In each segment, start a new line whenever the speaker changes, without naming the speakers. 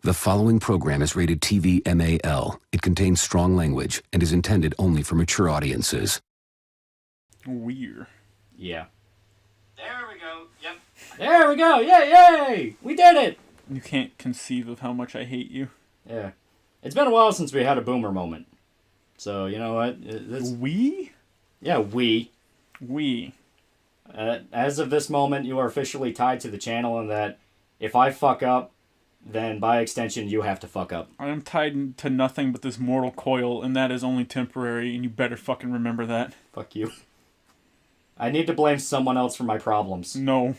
The following program is rated TV MAL. It contains strong language and is intended only for mature audiences.
Weird.
Yeah.
There we go. Yep.
There we go. Yay, yay! We did it!
You can't conceive of how much I hate you.
Yeah. It's been a while since we had a boomer moment. So, you know what?
We?
Yeah, we.
We.
As of this moment, you are officially tied to the channel, and that if I fuck up, then by extension, you have to fuck up.
I am tied to nothing but this mortal coil, and that is only temporary, and you better fucking remember that.
Fuck you. I need to blame someone else for my problems.
No.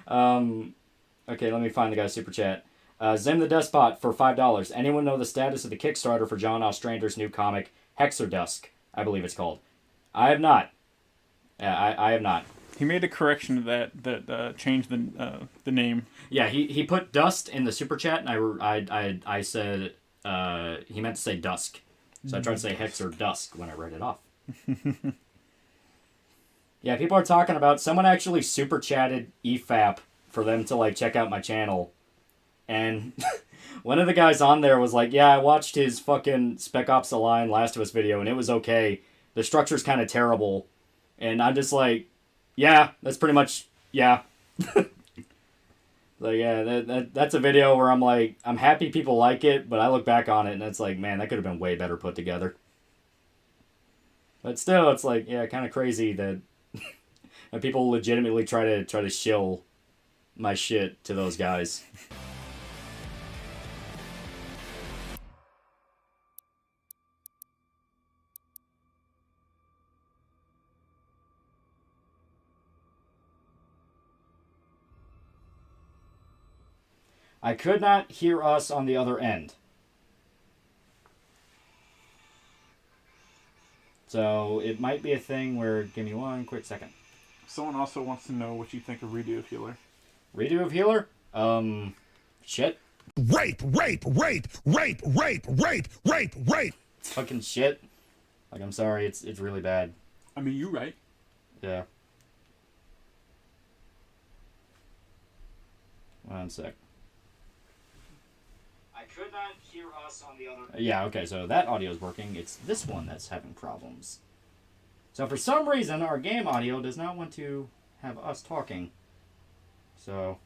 Okay, let me find the guy's super chat. Zim the Despot for $5. Anyone know the status of the Kickstarter for John Ostrander's new comic, Hexerdusk, I believe it's called? I have not. I have not.
He made a correction to that changed the name.
Yeah, he put dust in the super chat, and I said he meant to say dusk, so I tried to say hex or dusk when I read it off. Yeah, people are talking about someone actually super chatted EFAP for them to like check out my channel, and one of the guys on there was like, "Yeah, I watched his fucking Spec Ops: The Line Last of Us video, and it was okay. The structure's kind of terrible," and I'm just like, "Yeah, that's pretty much yeah." Like, yeah, that's a video where I'm like, I'm happy people like it, but I look back on it and it's like, man, that could have been way better put together. But still, it's like, yeah, kind of crazy that that people legitimately try to shill my shit to those guys. I could not hear us on the other end. So it might be a thing where, give me one quick second.
Someone also wants to know what you think of Redo of Healer.
Redo of Healer? Shit.
Rape, rape, rape, rape, rape, rape, rape, rape.
Fucking shit. Like, I'm sorry, it's really bad.
I mean, you're right.
Yeah. One sec. I could not hear us on the other... Yeah, okay, so that audio is working. It's this one that's having problems. So for some reason, our game audio does not want to have us talking. So...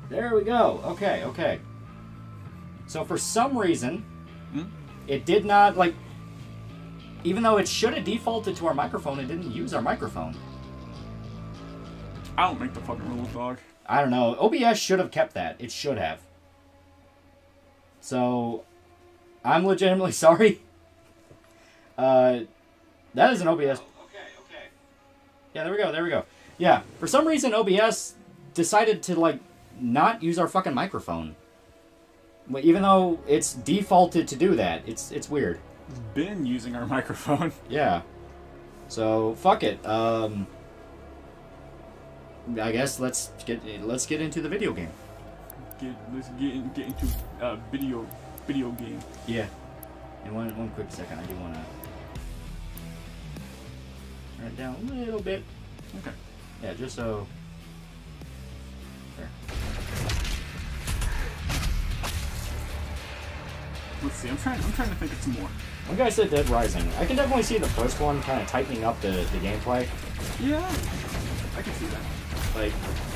There we go. Okay, okay. So for some reason, it did not, like, even though it should have defaulted to our microphone, it didn't use our microphone.
I don't make the fucking rules, dog.
I don't know. OBS should have kept that. It should have. So, I'm legitimately sorry. That is an OBS.
Okay.
Yeah, there we go, there we go. Yeah, for some reason OBS decided to, like, not use our fucking microphone. Even though it's defaulted to do that. It's weird.
It's been using our microphone.
Yeah. So, fuck it. I guess let's get into the video game.
Let's get into video game.
Yeah. And one quick second, I do want to turn it down a little bit.
Okay.
Yeah, just so... There.
Let's see. I'm trying to think of some more.
One guy said Dead Rising. I can definitely see the first one kind of tightening up the gameplay.
Yeah, I can see that.
Like,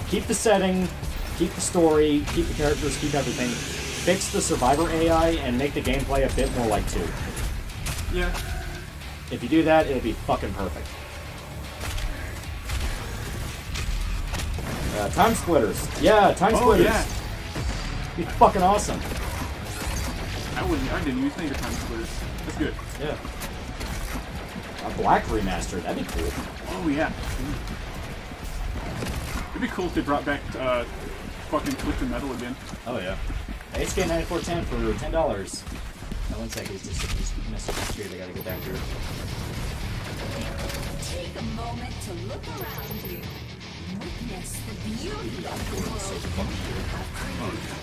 keep the setting, keep the story, keep the characters, keep everything. Fix the survivor AI and make the gameplay a bit more like 2.
Yeah.
If you do that, it'll be fucking perfect. Time Splitters. Yeah, Time Splitters.
yeah.
Be fucking awesome.
I didn't even think of Time Splitters. That's good.
Yeah. A Black remaster. That'd be cool.
Oh yeah. It'd be cool if they brought back fucking Twisted Metal again.
Oh yeah. HK9410 for $10. Now, one second, it's just a message here. They gotta get back here.
Take a moment to look around you. Witness the beauty of the world you have created.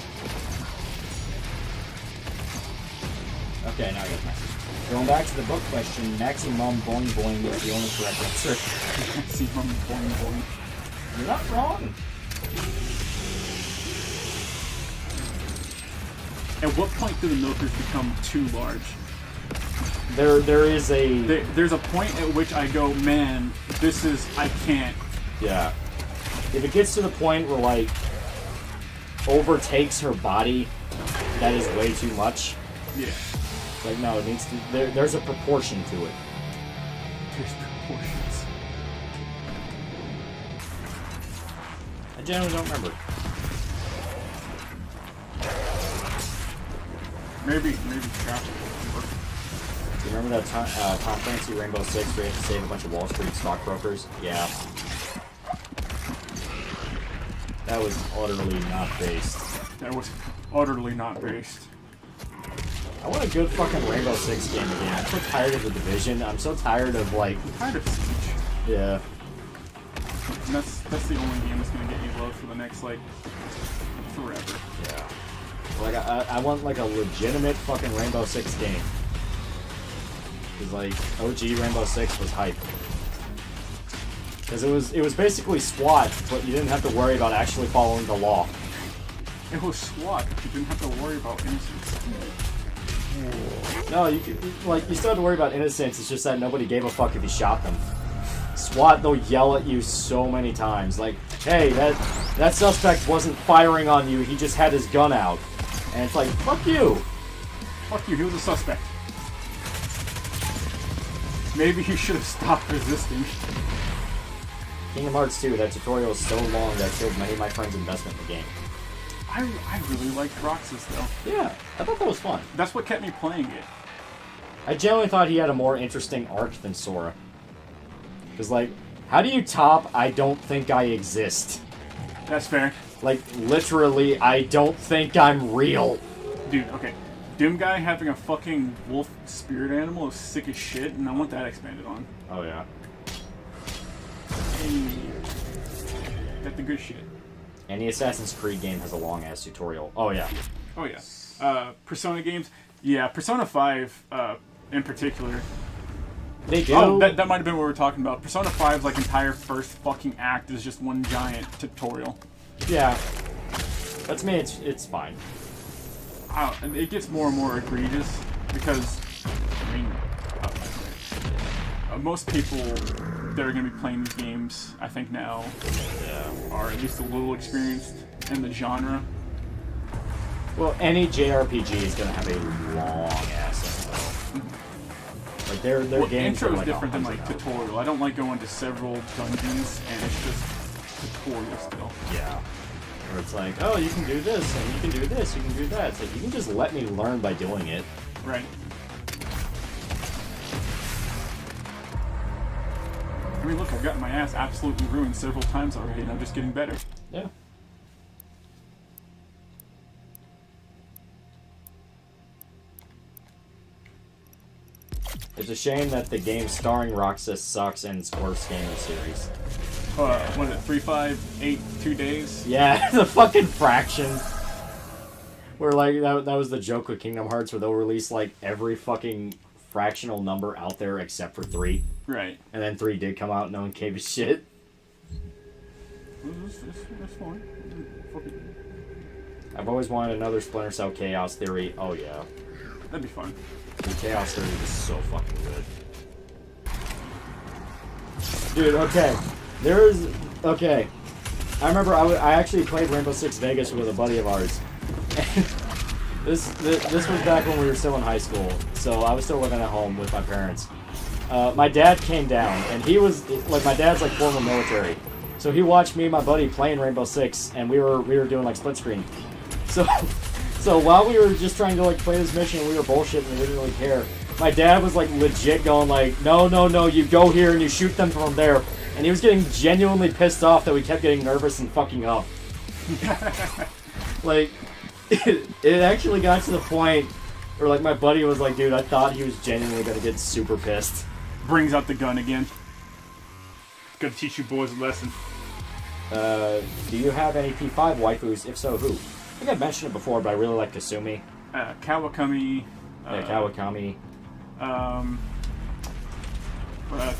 Okay, now I got the message. Going back to the book question, Maximum Boing Boing is the only correct answer.
Maximum Boing Boing.
You're not wrong.
At what point do the milkers become too large?
There is a...
There's a point at which I go, man, I can't.
Yeah. If it gets to the point where, like, overtakes her body, that is way too much.
Yeah.
Like, no, it needs to... There's a proportion to it.
There's proportions.
I generally don't remember.
Maybe traffic.
Do you remember that Tom Clancy Rainbow Six where you had to save a bunch of Wall Street stockbrokers? Yeah. That was utterly not based.
That was utterly not based.
I want a good fucking Rainbow Six game again. I'm so tired of the Division. I'm so tired of, like...
I'm tired of Siege.
Yeah.
And that's the only game that's gonna get you love for the next, like, forever.
Yeah. Like, I want, like, a legitimate fucking Rainbow Six game. Because, like, OG Rainbow Six was hype. Because it was basically SWAT, but you didn't have to worry about actually following the law.
It was SWAT, but you didn't have to worry about innocence.
No, you still had to worry about innocence, it's just that nobody gave a fuck if you shot them. SWAT, they'll yell at you so many times, like, hey, that suspect wasn't firing on you, he just had his gun out. And it's like, fuck you!
Fuck you, he was a suspect. Maybe he should have stopped resisting.
Kingdom Hearts 2, that tutorial is so long that it killed many of my friends' investment in the game.
I really liked Roxas, though.
Yeah, I thought that was fun.
That's what kept me playing it.
I generally thought he had a more interesting arc than Sora. Because, like, how do you top I don't think I exist?
That's fair.
Like, literally, I don't think I'm real.
Dude, okay. Doom Guy having a fucking wolf spirit animal is sick as shit, and I want that expanded on.
Oh, yeah.
Hey. That's the good shit.
Any Assassin's Creed game has a long-ass tutorial. Oh, yeah.
Oh, yeah. Persona games. Yeah, Persona 5, in particular.
They do.
Oh, that might have been what we were talking about. Persona 5's, like, entire first fucking act is just one giant tutorial.
Yeah. That's me, it's fine.
And it gets more and more egregious because, I mean, most people that are going to be playing these games, I think now, are at least a little experienced in the genre.
Well, any JRPG is going to have a long-ass intro. Like, their games
intro
are
is
like
different than, like,
100
tutorial. I don't like going to several dungeons, and it's just tutorial still.
Yeah. Where it's like, oh, you can do this, and you can do this, you can do that. It's like, you can just let me learn by doing it.
Right. I mean, look, I've gotten my ass absolutely ruined several times already, and I'm just getting better.
Yeah. It's a shame that the game starring Roxas sucks and it's worst game in the series.
What is it, 3, 5, 8, 2 days?
Yeah, the fucking fraction. Where, like, that was the joke with Kingdom Hearts, where they'll release, like, every fucking fractional number out there except for 3.
Right.
And then 3 did come out, no one gave a shit.
That's fine.
I've always wanted another Splinter Cell Chaos Theory. Oh, yeah.
That'd be fun.
The Chaos Theory is so fucking good. Dude, okay. Okay. I remember I actually played Rainbow Six Vegas with a buddy of ours. This was back when we were still in high school, so I was still living at home with my parents. My dad came down, and he was, like, my dad's, like, former military. So he watched me and my buddy playing Rainbow Six, and we were doing like split screen. So while we were just trying to like play this mission, we were bullshitting and we didn't really care. My dad was like legit going like, no, you go here and you shoot them from there. And he was getting genuinely pissed off that we kept getting nervous and fucking up. Like, it actually got to the point where like my buddy was like, dude, I thought he was genuinely gonna get super pissed.
Brings out the gun again. Gotta teach you boys a lesson.
Do you have any P5 waifus? If so, who? I think I mentioned it before, but I really like Kasumi.
Kawakami.
Kawakami.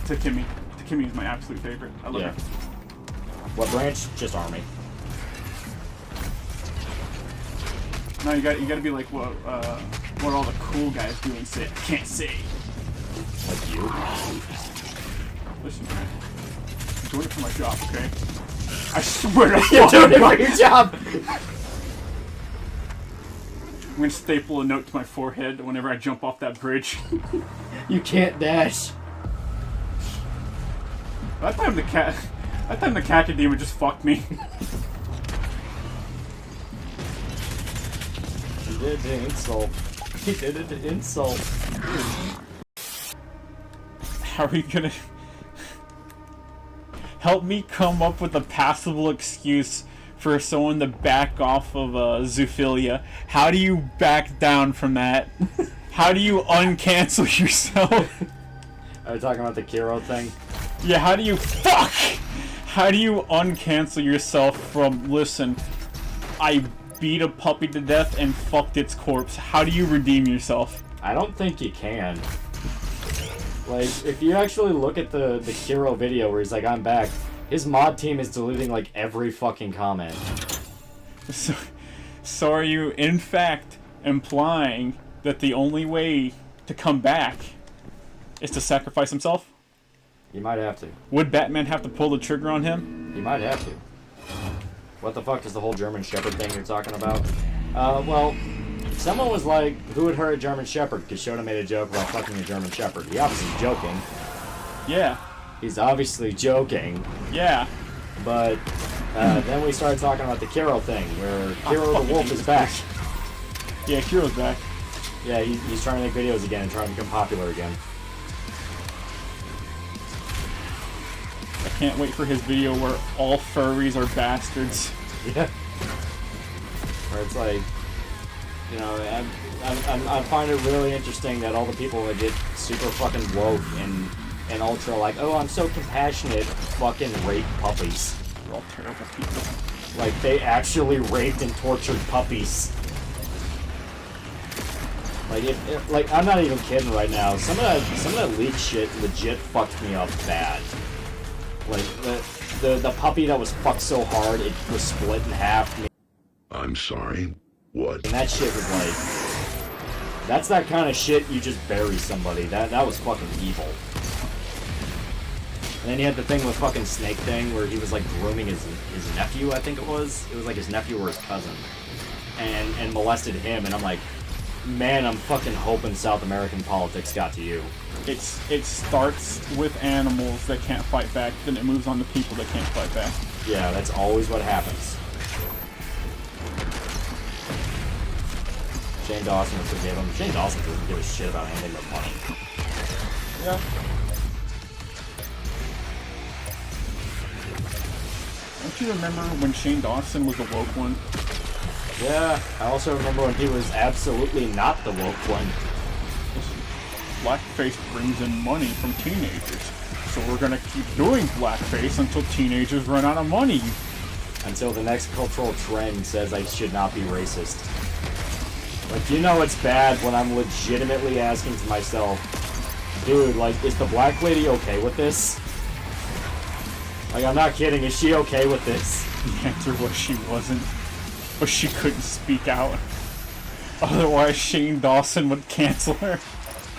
Takemi. Takemi is my absolute favorite. I love her.
What branch? Just Army.
No, you gotta be like what all the cool guys do and say. I can't say.
Like you?
Listen, man. I'm doing it for my job, okay? I swear to
You're
fucking
doing it
God.
for your job!
I'm gonna staple a note to my forehead whenever I jump off that bridge.
You can't dash.
That time the Cacademon just fucked me.
He did the insult. He did it to insult.
How are you gonna help me come up with a passable excuse for someone to back off of zoophilia? How do you back down from that? How do you uncancel yourself?
Are you talking about the Kiro thing?
Yeah, how do you uncancel yourself from, listen, I beat a puppy to death and fucked its corpse. How do you redeem yourself?
I don't think you can. Like, if you actually look at the Kiro video where he's like, I'm back, his mod team is deleting like every fucking comment.
So are you, in fact, implying that the only way to come back is to sacrifice himself?
You might have to.
Would Batman have to pull the trigger on him?
You might have to. What the fuck is the whole German Shepherd thing you're talking about? Well, someone was like, who would hurt a German Shepherd? Because Shota made a joke about fucking a German Shepherd. He obviously joking.
Yeah.
He's obviously joking.
Yeah.
But then we started talking about the Kiro thing, where Kiro the Wolf is back.
Yeah, Kiro's back.
Yeah, he's trying to make videos again and trying to become popular again.
I can't wait for his video where all furries are bastards.
Yeah. Where it's like, you know, I find it really interesting that all the people that get super fucking woke and ultra like, oh, I'm so compassionate, fucking rape puppies.
They're all terrible people.
Like, they actually raped and tortured puppies. Like, like, I'm not even kidding right now. Some of that leak shit legit fucked me up bad. Like, the puppy that was fucked so hard it was split in half.
I'm sorry. What?
And that shit was like, that's that kind of shit you just bury somebody. That was fucking evil. And then you had the thing with fucking Snake Thing where he was like grooming his nephew, I think it was. It was like his nephew or his cousin. And molested him, and I'm like, man, I'm fucking hoping South American politics got to you.
It starts with animals that can't fight back, then it moves on to people that can't fight back.
Yeah, that's always what happens. Shane Dawson would forgive him. Shane Dawson doesn't give a shit about anything but money.
Yeah. Don't you remember when Shane Dawson was the woke one?
Yeah, I also remember when he was absolutely not the woke one.
Blackface brings in money from teenagers, so we're gonna keep doing blackface until teenagers run out of money.
Until the next cultural trend says I should not be racist. Like, you know it's bad when I'm legitimately asking to myself, dude, like, is the black lady okay with this? Like, I'm not kidding, is she okay with this?
The answer was she wasn't, but she couldn't speak out. Otherwise, Shane Dawson would cancel her.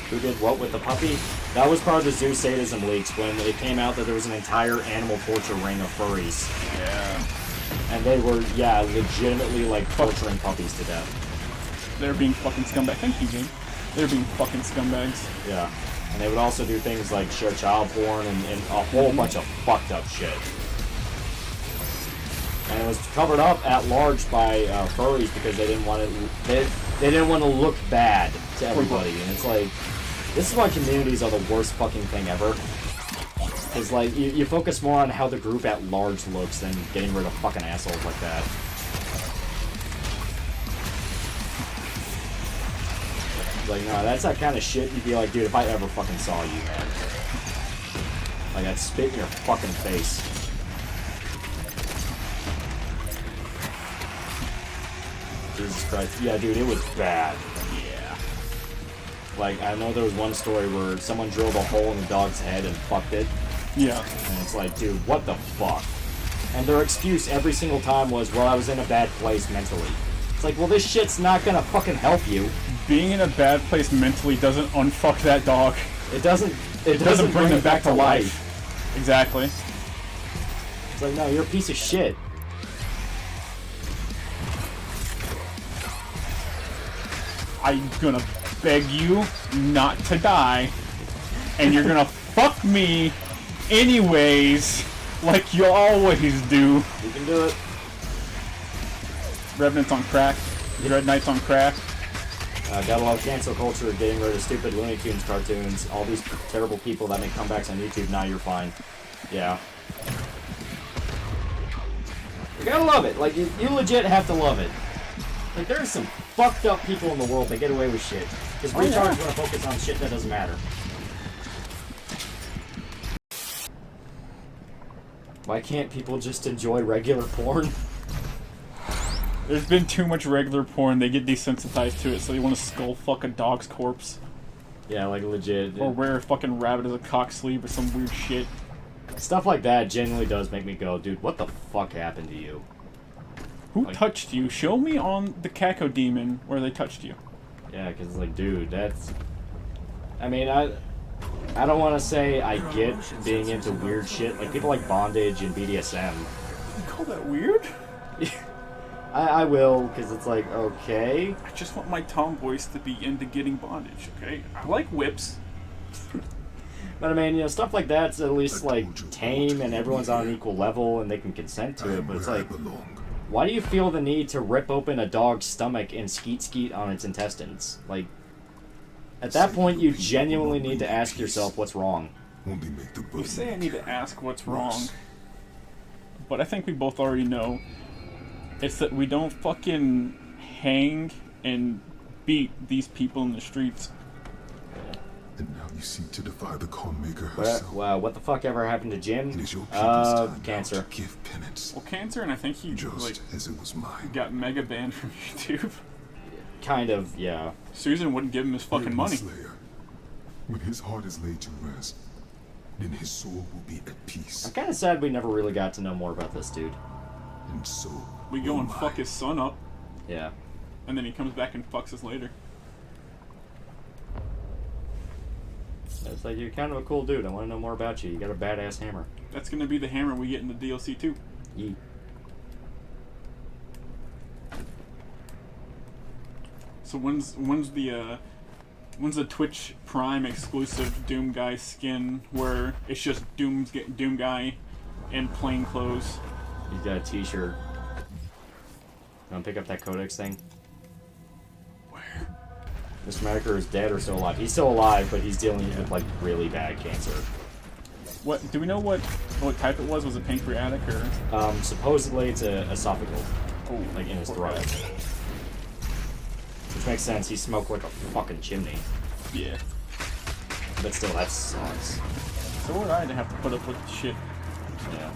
Who did what with the puppy? That was part of the zoo sadism leaks when it came out that there was an entire animal torture ring of furries.
Yeah.
And they were, yeah, legitimately, like, torturing puppies to death.
They're being fucking scumbags. Thank you, Jane. They're being fucking scumbags.
Yeah. And they would also do things like show child porn and a whole bunch of fucked up shit. And it was covered up at large by furries because they didn't want they didn't want to look bad to everybody. And it's like, this is why communities are the worst fucking thing ever. Because, like, you focus more on how the group at large looks than getting rid of fucking assholes like that. Like, no, that's that kind of shit you'd be like, dude, if I ever fucking saw you, man. Like, I'd spit in your fucking face. Jesus Christ. Yeah, dude, it was bad. Yeah. Like, I know there was one story where someone drilled a hole in the dog's head and fucked it.
Yeah.
And it's like, dude, what the fuck? And their excuse every single time was, well, I was in a bad place mentally. It's like, well, this shit's not gonna fucking help you.
Being in a bad place mentally doesn't unfuck that dog.
It doesn't
bring them back to life. Exactly.
It's like, no, you're a piece of shit.
I'm gonna beg you not to die, and you're gonna fuck me anyways, like you always do.
You can do it.
Revenant's on crack. Dread Knight's on crack.
Gotta love cancel culture, getting rid of stupid Looney Tunes cartoons, all these terrible people that make comebacks on YouTube. Now you're fine. Yeah. You gotta love it. Like, you legit have to love it. Like, there's some fucked up people in the world that get away with shit. Because retards want to focus on shit that doesn't matter. Why can't people just enjoy regular porn?
There's been too much regular porn, they get desensitized to it, so they want to skull fuck a dog's corpse.
Yeah, like legit.
Or wear a fucking rabbit as a cock sleeve or some weird shit.
Stuff like that genuinely does make me go, dude, what the fuck happened to you?
Who
Like,
touched you? Show me on the Caco Demon where they touched you.
yeah, because it's like, dude, that's... I mean, I don't want to say I get being into weird shit. Like, people like bondage and BDSM.
You call that weird?
I will, because it's like, okay.
I just want my tomboys to be into getting bondage, okay? I like whips.
But I mean, you know, stuff like that's at least, like, tame and everyone's on an equal level and they can consent to it. But it's like, why do you feel the need to rip open a dog's stomach and skeet on its intestines? Like, at that point, you genuinely need to ask yourself what's wrong.
You say I need to ask what's wrong, but I think we both already know. It's that we don't fucking hang and beat these people in the streets.
And now you seek to defy the calm maker herself.
Well, what the fuck ever happened to Jim?
It is your people's time now
cancer.
to give penance.
Well, cancer, and I think he
Just
like
as it was mine.
got mega banned from YouTube.
Kind of, yeah.
Susan wouldn't give him his fucking money.
Slayer, when his heart is laid to rest, then his soul will be at peace.
I'm kind of sad we never really got to know more about this dude.
And so
We go and fuck his son up,
Yeah.
and then he comes back and fucks us later.
It's like, you're kind of a cool dude. I want to know more about you. You got a badass hammer.
That's gonna be the hammer we get in the DLC too.
Yee.
So when's the Twitch Prime exclusive Doom Guy skin where it's just Doom Guy in plain clothes?
He's got a t-shirt. Want to pick up that Codex thing?
Where?
Mr. Massacre is dead or still alive. He's still alive, but he's dealing with, like, really bad cancer.
What do we know? What type it was? Was it pancreatic or?
Supposedly it's a esophageal.
Oh,
Like, in his
poor
throat.
guy.
Which makes sense. He smoked like a fucking chimney.
Yeah.
But still, that sucks.
So would I to have to put up with shit.
Yeah.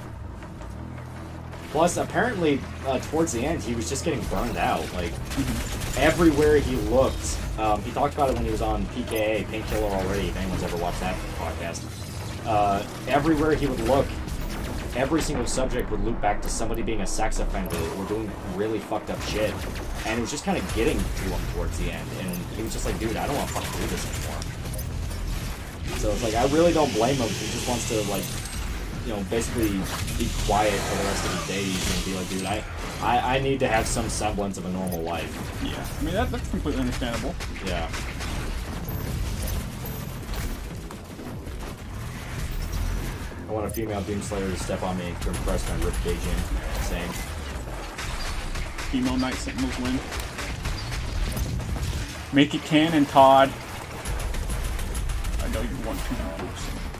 Plus, apparently, towards the end, he was just getting burned out. Like, everywhere he looked, he talked about it when he was on PKA, Painkiller Already, if anyone's ever watched that podcast. Everywhere he would look, every single subject would loop back to somebody being a sex offender or doing really fucked up shit. And it was just kind of getting to him towards the end. And he was just like, dude, I don't want to fucking do this anymore. So it's like, I really don't blame him. He just wants to, like, you know, basically be quiet for the rest of his days and be like, dude, I need to have some semblance of a normal life.
Yeah. I mean that's completely understandable.
Yeah. I want a female Doomslayer to step on me to impress my ribcage in. Same.
female Night Sentinels win. Make it canon, Todd. I know you want to,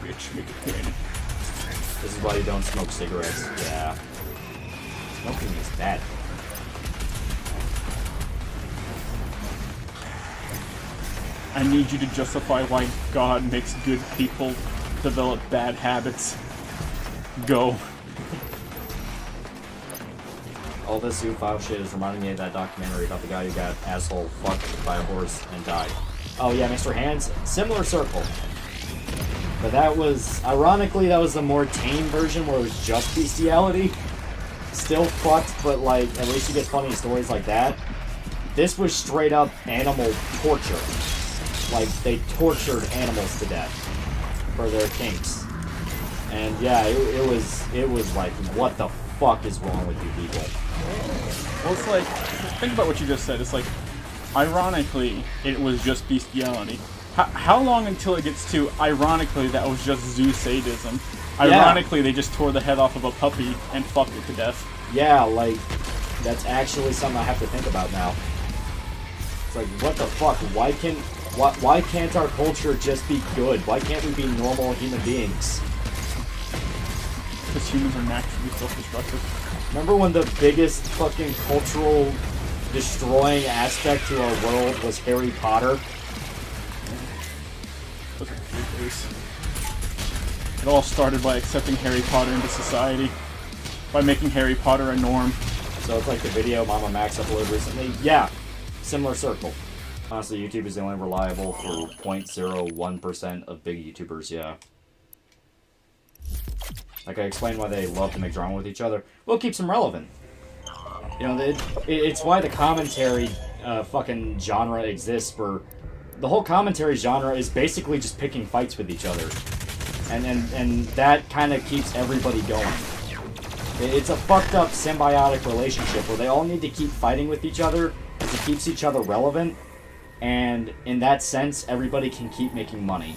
bitch. Make it canon.
This is why you don't smoke cigarettes. Yeah. Smoking is bad.
I need you to justify why God makes good people develop bad habits. Go.
All this zoo file shit is reminding me of that documentary about the guy who got asshole fucked by a horse and died. Oh yeah, Mr. Hands, similar circle. But that was, ironically, that was the more tame version where it was just bestiality. Still fucked, but like, at least you get funny stories like that. This was straight up animal torture. Like, they tortured animals to death for their kinks. And yeah, it was like, what the fuck is wrong with you people?
Well, it's like, think about what you just said. It's like, ironically, it was just bestiality. How long until it gets to, ironically, that was just zoo sadism? Ironically, they just tore the head off of a puppy and fucked it to death.
Yeah, like, that's actually something I have to think about now. It's like, what the fuck? Why can't our culture just be good? Why can't we be normal human beings?
Because humans are naturally self-destructive.
Remember when the biggest fucking cultural destroying aspect to our world was Harry Potter?
Those are great days. It all started by accepting Harry Potter into society. By making Harry Potter a norm.
So it's like the video Mama Max uploaded recently? Yeah, similar circle. Honestly, YouTube is the only reliable for 0.01% of big YouTubers, yeah. Like I explained why they love to make drama with each other. Well, it keeps them relevant. You know, it's why the commentary fucking genre exists. For the whole commentary genre is basically just picking fights with each other, and that kind of keeps everybody going. It's a fucked up symbiotic relationship where they all need to keep fighting with each other because it keeps each other relevant, and in that sense, everybody can keep making money.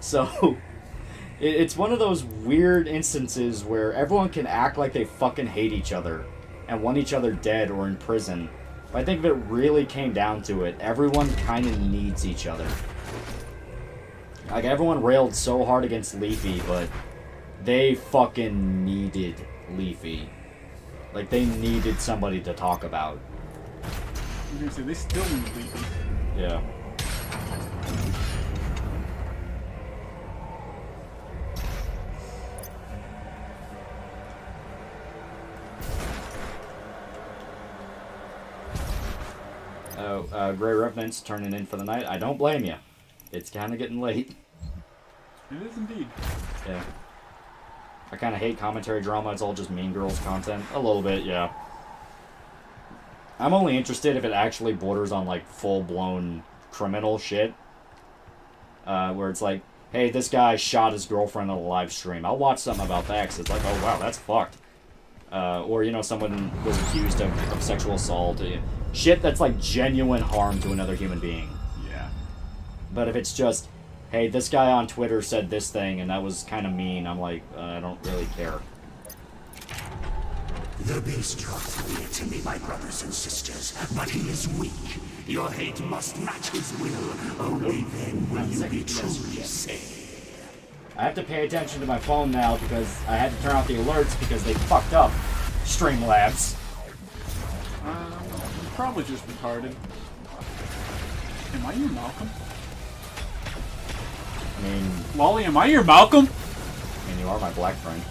So. It's one of those weird instances where everyone can act like they fucking hate each other and want each other dead or in prison. But I think if it really came down to it, everyone kind of needs each other. Like, everyone railed so hard against Leafy, but they fucking needed Leafy. Like, they needed somebody to talk about.
I was gonna say, they still need Leafy.
Yeah. Grey Revenant's turning in for the night. I don't blame you. It's kind of getting late.
It is indeed.
Yeah. I kind of hate commentary drama. It's all just Mean Girls content. A little bit, yeah. I'm only interested if it actually borders on, like, full-blown criminal shit. Where it's like, hey, this guy shot his girlfriend on a live stream. I'll watch something about that because it's like, oh, wow, that's fucked. Or, you know, someone was accused of sexual assault. Shit that's, like, genuine harm to another human being.
Yeah.
But if it's just, hey, this guy on Twitter said this thing and that was kind of mean, I'm like, I don't really care.
The beast draws near to me, my brothers and sisters, but he is weak. Your hate must match his will. Only then will you be truly saved.
I have to pay attention to my phone now because I had to turn off the alerts because they fucked up Streamlabs.
Probably just retarded. Am I your Malcolm?
I mean,
Loli, am I your Malcolm?
you are my black friend.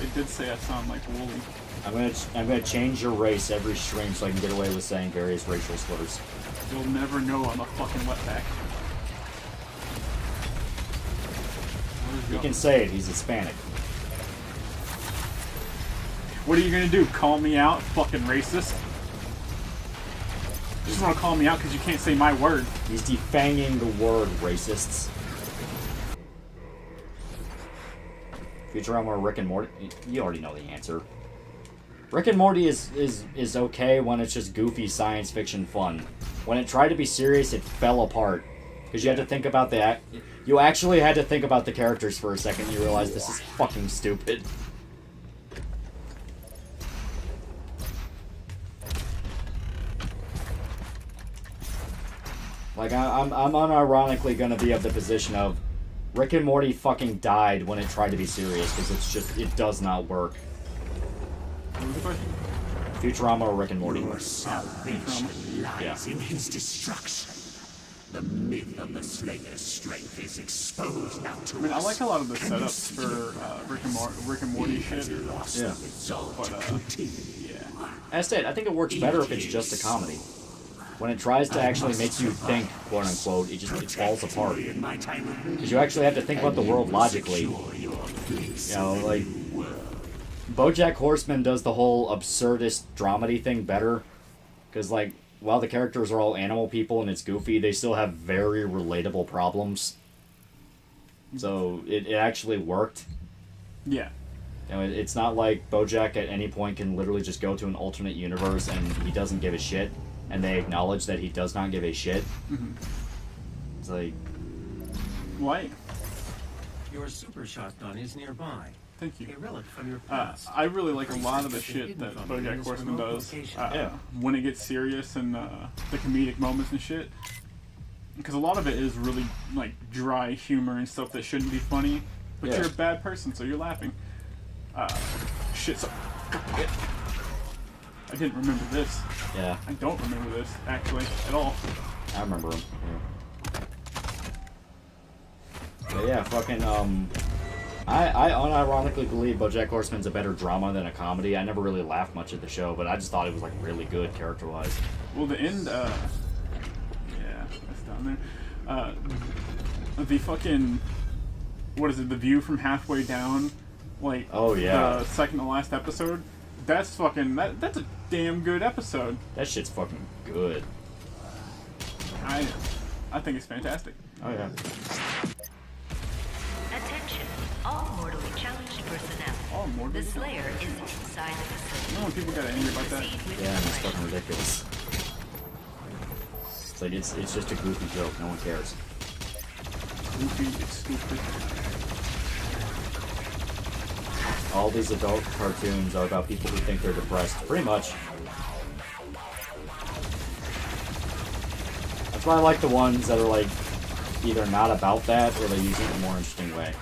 They did say I sound like Wooly.
I'm gonna change your race every stream so I can get away with saying various racial slurs.
You'll never know I'm a fucking wetback.
You can say it, he's Hispanic.
What are you gonna do? Call me out? Fucking racist? You just wanna call me out because you can't say my word.
He's defanging the word racists. Futurama or Rick and Morty? You already know the answer. Rick and Morty is okay when it's just goofy science fiction fun. When it tried to be serious, it fell apart. Because you had to think about the... You actually had to think about the characters for a second and you realized this is fucking stupid. Like, I'm unironically gonna be of the position of Rick and Morty fucking died when it tried to be serious, because it's just, it does not work.
What was the question?
Futurama or Rick and Morty?
Your salvation lies in his destruction. The myth of the Slayer's strength is exposed now to
I mean, I
us.
like a lot of the setups for Rick and Morty shit.
Yeah.
But, yeah.
As I said, I think it works better if it's just a comedy. When it tries to actually make you think, quote unquote, it falls apart. Because you actually have to think about the world logically. You know, like, BoJack Horseman does the whole absurdist dramedy thing better. Because, like, while the characters are all animal people and it's goofy, they still have very relatable problems. So, it actually worked.
Yeah.
You know, it's not like BoJack at any point can literally just go to an alternate universe and he doesn't give a shit. And they acknowledge that he does not give a shit.
Mm-hmm.
It's like...
Why?
Your super shotgun is nearby.
Thank you.
A relic from your past.
I really like a lot of the shit that BoJack Horseman does. When it gets serious and the comedic moments and shit. Because a lot of it is really, like, dry humor and stuff that shouldn't be funny. But
Yeah.
you're a bad person, so you're laughing. Shit, so... I didn't remember this.
Yeah,
I don't remember this, actually, at all.
I remember him. Yeah. But yeah, fucking, I unironically believe BoJack Horseman's a better drama than a comedy. I never really laughed much at the show, but I just thought it was, like, really good character-wise.
Well, the end, yeah, that's down there. The fucking, what is it, the view from halfway down, like,
Oh, yeah.
the second to last episode, that's fucking, that's a damn good episode.
That shit's fucking good.
I think it's fantastic.
Oh, yeah.
Attention, all mortally challenged personnel.
Oh, more
The
good.
Slayer is inside the facility.
You know when people get angry about that?
Proceed with
Yeah, and it's
discretion.
fucking ridiculous. It's like, it's just a goofy joke. No one cares.
Goofy, it's stupid.
All these adult cartoons are about people who think they're depressed. Pretty much. That's why I like the ones that are, like, either not about that or they use it in a more interesting way.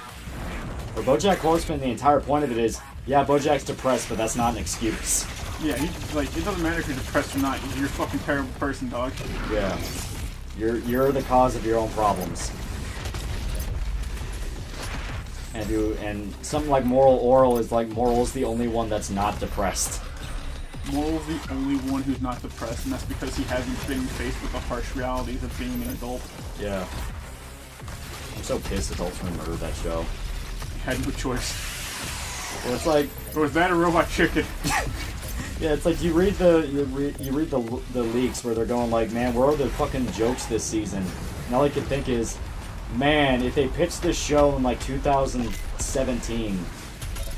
For BoJack Horseman, the entire point of it is, yeah, BoJack's depressed, but that's not an excuse.
Yeah, like, it doesn't matter if you're depressed or not, you're a fucking terrible person, dog.
Yeah. You're the cause of your own problems. And something like Moral Oral is like Moral's the only one that's not depressed.
Moral's the only one who's not depressed, and that's because he hasn't been faced with the harsh realities of being an adult.
Yeah. I'm so pissed adults murdered that show.
He had no choice.
Well, it's like,
Or was that a robot chicken?
yeah, it's like you read the leaks where they're going like, man, where are the fucking jokes this season? And all I could think is, man, if they pitched this show in like 2017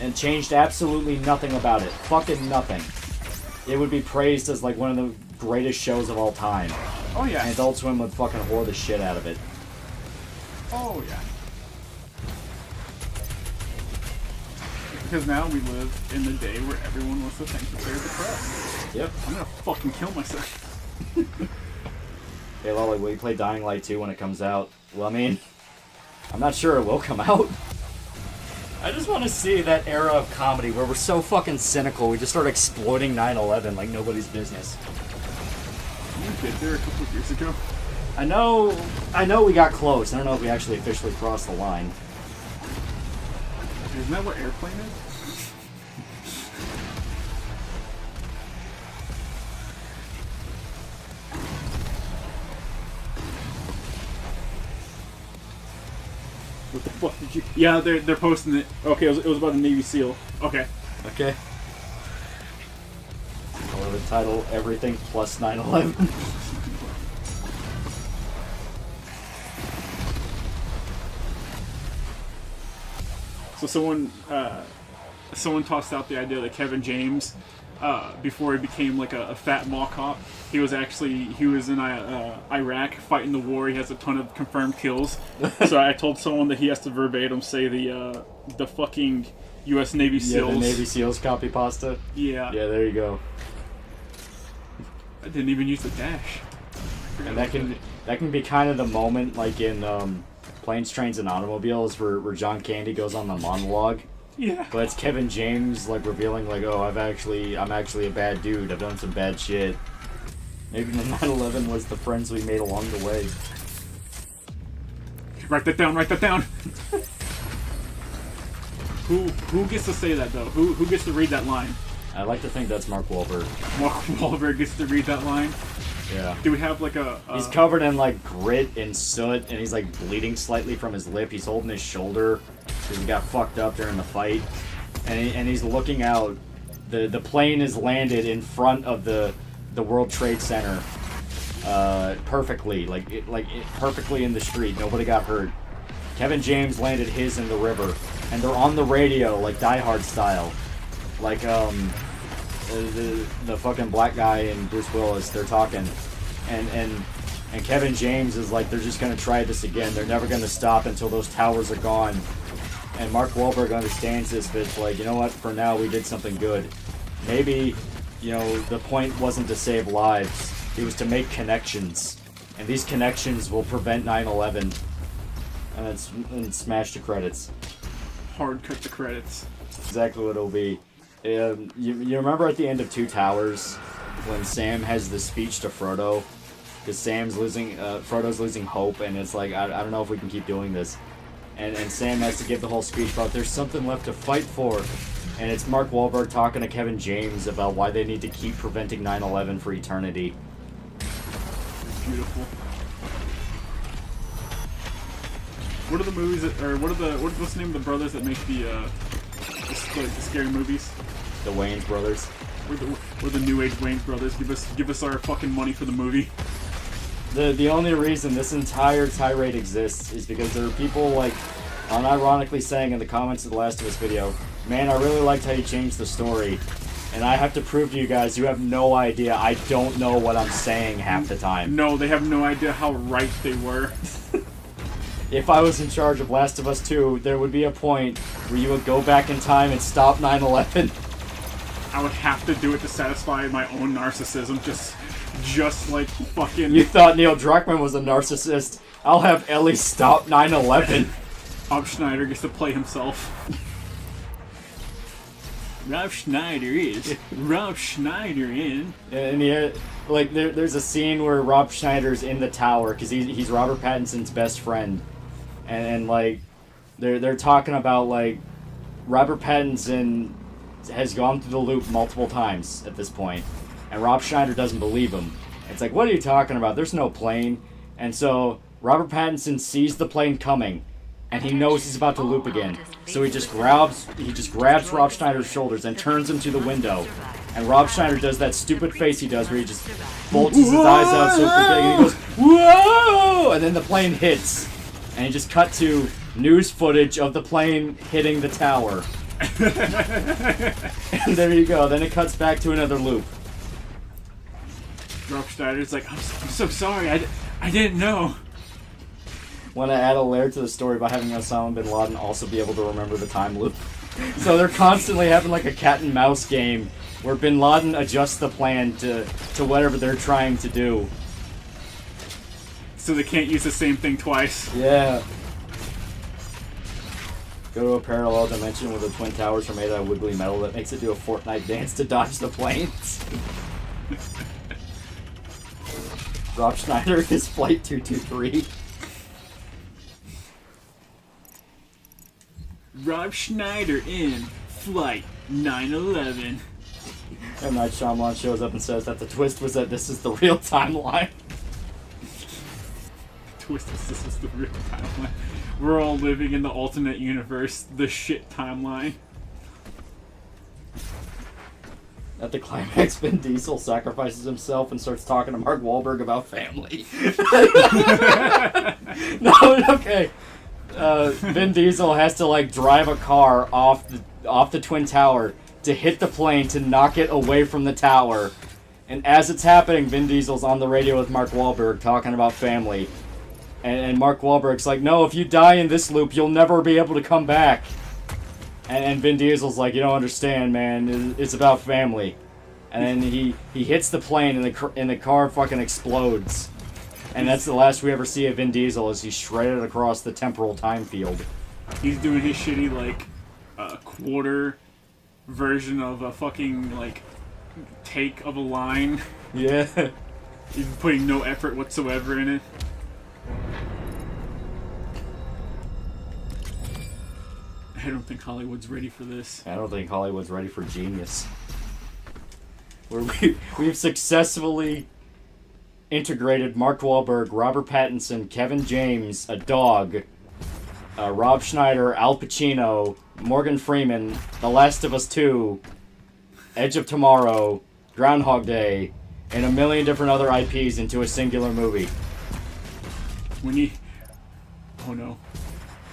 and changed absolutely nothing about it, fucking nothing, it would be praised as like one of the greatest shows of all time.
Oh yeah.
And Adult Swim would fucking whore the shit out of it.
Oh yeah. Because now we live in the day where everyone wants to think that they're depressed.
Yep.
I'm gonna fucking kill myself.
Hey Loli, will you play Dying Light 2 when it comes out? Well, I mean, I'm not sure it will come out. I just want to see that era of comedy where we're so fucking cynical, we just start exploiting 9/11 like nobody's business.
You did there a couple of years ago.
I know we got close. I don't know if we actually officially crossed the line.
Isn't that what airplane is? What the fuck did you... Yeah, they're posting it. Okay, it was about the Navy SEAL. Okay.
Okay. Or the title, Everything Plus 9/11.
So someone tossed out the idea that Kevin James, before he became like a fat mall cop, he was in Iraq fighting the war. He has a ton of confirmed kills. So I told someone that he has to verbatim say the fucking U.S. Navy SEALs.
Yeah, the Navy SEALs copy pasta.
Yeah.
Yeah, there you go.
I didn't even use the dash.
And that can be kind of the moment, like in Planes, Trains, and Automobiles, where John Candy goes on the monologue.
Yeah.
But it's Kevin James like revealing like, oh, I'm actually a bad dude. I've done some bad shit. Maybe the 9/11 was the friends we made along the way.
Write that down. Write that down. Who gets to say that though? Who gets to read that line?
I like to think that's Mark Wahlberg.
Mark Wahlberg gets to read that line.
Yeah.
Do we have like a?
He's covered in like grit and soot, and he's like bleeding slightly from his lip. He's holding his shoulder because he got fucked up during the fight, and he's looking out. The plane is landed in front of the World Trade Center, perfectly, perfectly in the street. Nobody got hurt. Kevin James landed his in the river, and they're on the radio like Die Hard style, like the fucking black guy and Bruce Willis. They're talking, and Kevin James is like, they're just gonna try this again. They're never gonna stop until those towers are gone. And Mark Wahlberg understands this, but it's like, you know what? For now, we did something good. Maybe, you know, the point wasn't to save lives. It was to make connections. And these connections will prevent 9/11. And smash the credits.
Hard cut the credits.
Exactly what it'll be. You remember at the end of Two Towers when Sam has the speech to Frodo? Because Frodo's losing hope, and it's like, I don't know if we can keep doing this. And Sam has to give the whole speech about there's something left to fight for. And it's Mark Wahlberg talking to Kevin James about why they need to keep preventing 9/11 for eternity.
Beautiful. What are the movies what's the name of the brothers that make the scary movies?
The Wayans brothers.
We're the new age Wayans brothers. Give us our fucking money for the movie.
The only reason this entire tirade exists is because there are people like unironically saying in the comments of the Last of Us video, man, I really liked how you changed the story. And I have to prove to you guys, you have no idea. I don't know what I'm saying half the time.
No, they have no idea how right they were.
If I was in charge of Last of Us 2, there would be a point where you would go back in time and stop 9/11.
I would have to do it to satisfy my own narcissism, just like fucking...
You thought Neil Druckmann was a narcissist. I'll have Ellie stop 9/11.
Rob Schneider gets to play himself. Rob Schneider in.
And like there's a scene where Rob Schneider's in the tower because he's Robert Pattinson's best friend, and like they're talking about like Robert Pattinson has gone through the loop multiple times at this point, and Rob Schneider doesn't believe him. It's like, what are you talking about? There's no plane. And so Robert Pattinson sees the plane coming, and he knows he's about to loop again. So he just grabs Rob Schneider's shoulders and turns him to the window. And Rob Schneider does that stupid face he does where he just bulges his eyes out so big and he goes, whoa! And then the plane hits. And he just cut to news footage of the plane hitting the tower. And there you go. Then it cuts back to another loop.
Rob Schneider's like, I'm so sorry. I didn't know.
Want to add a layer to the story by having Osama bin Laden also be able to remember the time loop. So they're constantly having like a cat and mouse game where bin Laden adjusts the plan to whatever they're trying to do.
So they can't use the same thing twice.
Yeah. Go to a parallel dimension where the twin towers are made out of wiggly metal that makes it do a Fortnite dance to dodge the planes. Rob Schneider is Flight 223.
Rob Schneider in Flight 9/11.
M. Night Shyamalan shows up and says that the twist was that this is the real timeline.
The twist is this is the real timeline. We're all living in the alternate universe, the shit timeline.
At the climax, Vin Diesel sacrifices himself and starts talking to Mark Wahlberg about family. No, okay. Vin Diesel has to like drive a car off the twin tower to hit the plane to knock it away from the tower. And as it's happening, Vin Diesel's on the radio with Mark Wahlberg talking about family. And Mark Wahlberg's like, no, if you die in this loop, you'll never be able to come back. And Vin Diesel's like, you don't understand, man. It's about family. And then he hits the plane and the car fucking explodes. And that's the last we ever see of Vin Diesel as he's shredded across the temporal time field.
He's doing his shitty, like, quarter version of a fucking, like, take of a line.
Yeah.
He's putting no effort whatsoever in it. I don't think Hollywood's ready for this.
I don't think Hollywood's ready for genius. We've successfully integrated Mark Wahlberg, Robert Pattinson, Kevin James, a dog, Rob Schneider, Al Pacino, Morgan Freeman, The Last of Us 2, Edge of Tomorrow, Groundhog Day, and a million different other IPs into a singular movie.
We need... Oh no.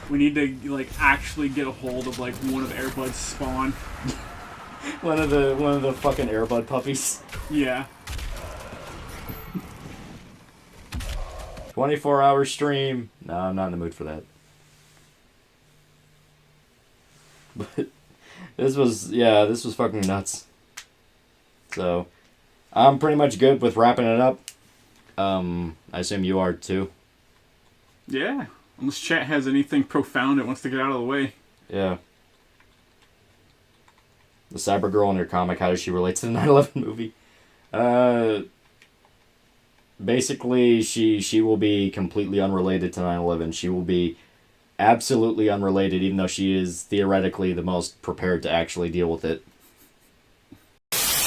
We need to, like, actually get a hold of, like, one of Air Bud's spawn.
One of the fucking Air Bud puppies.
Yeah.
24-hour stream. No, I'm not in the mood for that. But this was fucking nuts. So, I'm pretty much good with wrapping it up. I assume you are too.
Yeah. Unless chat has anything profound it wants to get out of the way.
Yeah. The Cyber Girl in her comic, how does she relate to the 9/11 movie? Basically, she will be completely unrelated to 9/11. She will be absolutely unrelated, even though she is theoretically the most prepared to actually deal with it.